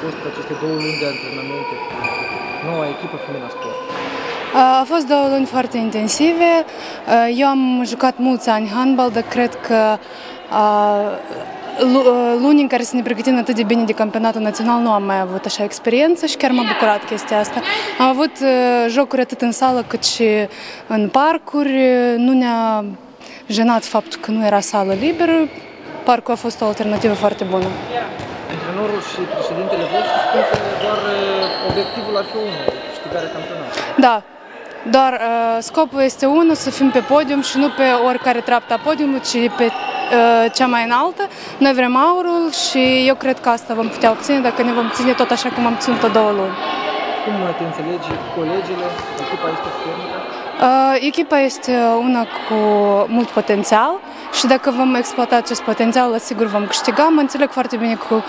fost aceste 2 luni de antrenamente cu noua echipă Femina Sport? Au fost 2 luni foarte intensive. Eu am jucat mulți ani handbal, dar cred că luni în care să ne pregătim atât de bine de campionatul național nu am mai avut așa experiență și chiar m-a bucurat chestia asta. Am avut jocuri atât în sală cât și în parcuri. Nu ne-a jenat faptul că nu era sală liberă. Parcul a fost o alternativă foarte bună. Antrenorul și președintele vostru spun că doar obiectivul ar fi unul, câștigarea campionatului. Da, doar scopul este unul, să fim pe podium și nu pe oricare treaptă a podiumului, ci pe cea mai înaltă. Noi vrem aurul și eu cred că asta vom putea obține dacă ne vom ține tot așa cum am ținut-o 2 luni. Cum te înțelegi cu colegile? Echipa este puternică? Echipa este una cu mult potențial și dacă vom exploata acest potențial, la sigur vom câștiga. Mă înțeleg foarte bine cu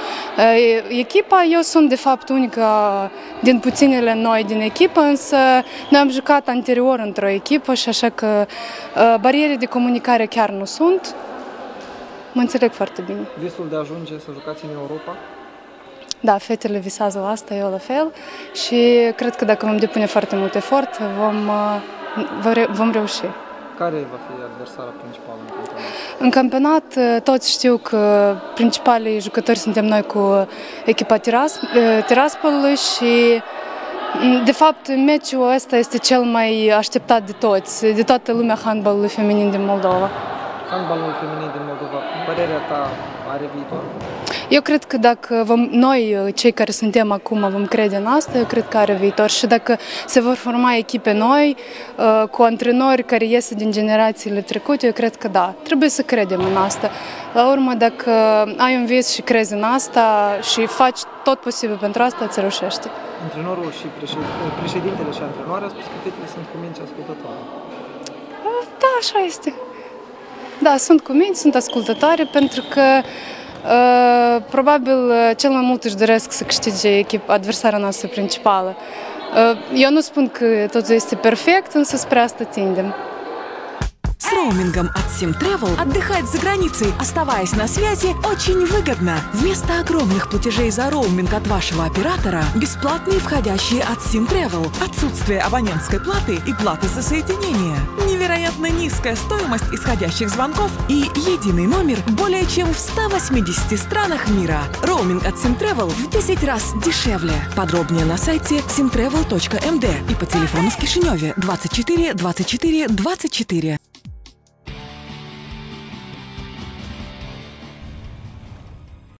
echipa. Eu sunt, de fapt, unica din puținele noi din echipă, însă noi am jucat anterior într-o echipă și așa că bariere de comunicare chiar nu sunt. Mă înțeleg foarte bine. Visul de a ajunge să jucați în Europa? Da, fetele visează la asta, eu la fel și cred că dacă vom depune foarte mult efort, vom reuși. Care va fi adversara principală în campionat? În campionat toți știu că principalii jucători suntem noi cu echipa Tiraspolului și de fapt meciul ăsta este cel mai așteptat de toți, de toată lumea handbalului feminin din Moldova. Handbalul feminin din Moldova, părerea ta, are viitor? Eu cred că dacă noi, cei care suntem acum, vom crede în asta, eu cred că are viitor și dacă se vor forma echipe noi, cu antrenori care ies din generațiile trecute, eu cred că da, trebuie să credem în asta. La urmă, dacă ai un vis și crezi în asta și faci tot posibil pentru asta, îți reușești. Antrenorul și președintele și antrenoarea a spus că fetele sunt cuminți ascultătoare. Da, așa este. Da, sunt cuminți, sunt ascultătoare pentru că probabil cel mai mult își doresc să câștige adversarea noastră principală. Eu nu spun că totul este perfect, însă spre asta tindem. С роумингом от SimTravel отдыхать за границей, оставаясь на связи, очень выгодно. Вместо огромных платежей за роуминг от вашего оператора бесплатные входящие от SimTravel, отсутствие абонентской платы и платы за соединение, невероятно низкая стоимость исходящих звонков и единый номер более чем в 180 странах мира. Роуминг от SimTravel в 10 раз дешевле. Подробнее на сайте simtravel.md и по телефону в Кишиневе 24 24 24.